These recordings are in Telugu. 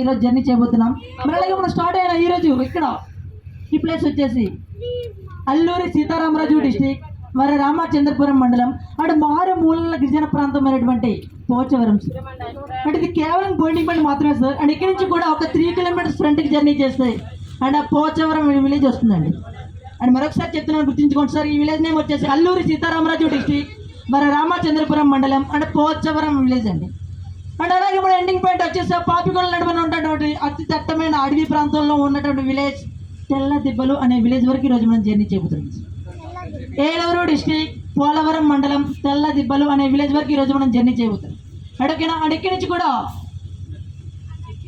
ఈరోజు జర్నీ చేయబోతున్నాం. మరి అలాగే మనం స్టార్ట్ అయిన ఈరోజు ఇక్కడ ఈ ప్లేస్ వచ్చేసి అల్లూరి సీతారామరాజు డిస్టిక్ మరి రామచంద్రపురం మండలం అంటే మారుమూల గిరిజన ప్రాంతమైనటువంటి పోచవరం సార్. అంటే ఇది కేవలం బోర్డింగ్ బండి మాత్రమే సార్. అండ్ ఇక్కడి నుంచి కూడా ఒక 3 కిలోమీటర్స్ ఫ్రంట్కి జర్నీ చేస్తాయి అండ్ ఆ పోచవరం విలేజ్ వస్తుందండి. అండ్ మరొకసారి చెప్తున్నాను, గుర్తుంచుకోండి సార్. ఈ విలేజ్ నేమ్ వచ్చేసి అల్లూరి సీతారామరాజు డిస్టిక్ మరి రామచంద్రపురం మండలం అంటే పోచవరం విలేజ్ అండి. అండ్ అలాగే మన ఎండింగ్ పాయింట్ వచ్చేసి పాపికొండల నడుమన ఉన్నటువంటి అతి దట్టమైన అడవి ప్రాంతంలో ఉన్నటువంటి విలేజ్ తెల్ల దిబ్బలు అనే విలేజ్ వరకు ఈరోజు మనం జర్నీ చేయబోతున్నాం. ఏలూరు డిస్టిక్ పోలవరం మండలం తెల్ల దిబ్బలు అనే విలేజ్ వరకు ఈరోజు మనం జర్నీ చేయబోతున్నాం. అడగనా అండ్ ఇక్కడి నుంచి కూడా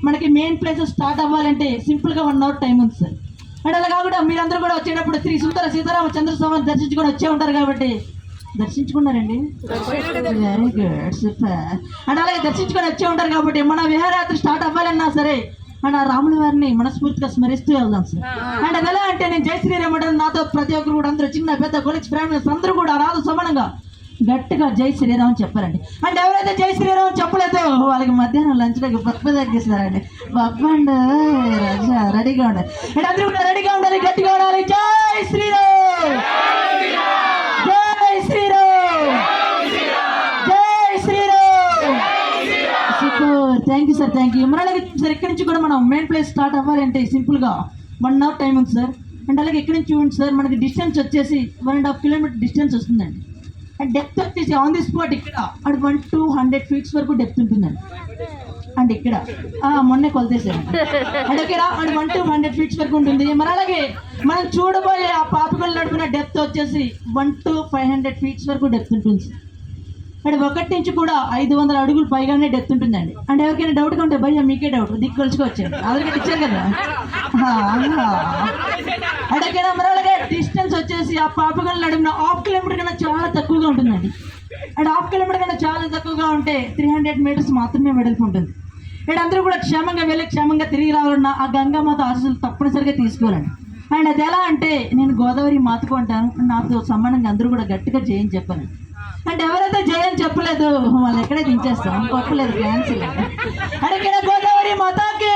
మనకి మెయిన్ ప్లేసెస్ స్టార్ట్ అవ్వాలంటే సింపుల్గా 1 అవర్ టైం ఉంది సార్. అండ్ అలా కాకుండా మీరందరూ కూడా వచ్చేటప్పుడు శ్రీ సుందర సీతారామ చంద్రస్వామిని దర్శించుకొని వచ్చే ఉంటారు కాబట్టి దర్శించుకున్నారండి, వెరీ గుడ్ సూపర్. అండ్ అలాగే దర్శించుకొని వచ్చే ఉంటారు కాబట్టి మన విహారయాత్ర స్టార్ట్ అవ్వాలన్నా సరే అండ్ ఆ రాముల వారిని మనస్ఫూర్తిగా స్మరిస్తూ వెళ్దాం సార్. అండ్ అది ఎలా అంటే నేను జై శ్రీరామ్ అంటే నాతో ప్రతి ఒక్కరు కూడా అందరూ చిన్న పెద్ద కొలీగ్స్ ఫ్యామిలీస్ అందరూ కూడా నాతో సమానంగా గట్టిగా జై శ్రీరామ్ చెప్పారండి. అండ్ ఎవరైతే జై శ్రీరామ్ చెప్పలేదో వాళ్ళకి మధ్యాహ్నం లంచ్లోకి పప్పు తగ్గిస్తారండి. పప్పు అండ్ రాజా రెడీగా ఉండాలి. అండ్ అందరూ కూడా రెడీగా ఉండాలి, గట్టిగా ఉండాలి. జై శ్రీరామ్, జై శ్రీరామ్, జై Shriram. Super, thank you sir, thank you. మరి అలాగే సార్ ఇక్కడి నుంచి కూడా మనం మెయిన్ ప్లేస్ స్టార్ట్ అవ్వాలంటే సింపుల్గా 1 అవర్ టైం ఉంది సార్. అండ్ అలాగే ఇక్కడి నుంచి చూడండి సార్, మనకి డిస్టెన్స్ వచ్చేసి 1.5 కిలోమీటర్ డిస్టెన్స్ వస్తుందండి. అండ్ డెప్త్ వచ్చేసి ఆన్ ది స్పాట్ ఇక్కడ అటు 1 to 100 ఫీట్స్ వరకు డెప్త్ ఉంటుందండి. అండ్ ఇక్కడ మొన్నే కొలతేసారు అండ్ ఇక్కడ అండ్ 1 to 100 ఫీట్స్ వరకు ఉంటుంది. మరి అలాగే మనం చూడబోయే ఆ పాపికొండల నడుపున డెప్త్ వచ్చేసి 1 to 500 ఫీట్స్ వరకు డెప్త్ ఉంటుంది. అండ్ ఒకటి నుంచి కూడా 500 అడుగులు పైగానే డెప్త్ ఉంటుందండి. అండ్ ఎవరికైనా డౌట్గా ఉంటే భయ్యా మీకే డౌట్ దిక్కు కొలుచుకోవచ్చండి, ఆల్రెడీ ఇచ్చారు కదా. అండ్ ఇక్కడ మరి అలాగే డిస్టెన్స్ వచ్చేసి ఆ పాపికొండల నడుపున 1/2 కిలోమీటర్ కన్నా చాలా తక్కువగా ఉంటుందండి. అండ్ 1/2 కిలోమీటర్ కన్నా చాలా తక్కువగా ఉంటే 300 మీటర్స్ మాత్రమే వెడల్పు ఉంటుంది. అండ్ అందరూ కూడా క్షేమంగా వెళ్ళి క్షేమంగా తిరిగి రావాలన్నా ఆ గంగామాత ఆశీస్సులు తప్పనిసరిగా తీసుకోవాలండి. అండ్ అది ఎలా అంటే నేను గోదావరి మాతకు అంటాను, నాతో సమానంగా అందరూ కూడా గట్టిగా జయం చెప్పాలండి. అంటే ఎవరైతే జయం చెప్పలేదు వాళ్ళు ఎక్కడే దించేస్తాం, గొప్పలేదు క్యాన్సిల్. అంటే ఇక్కడ గోదావరి మాతాకి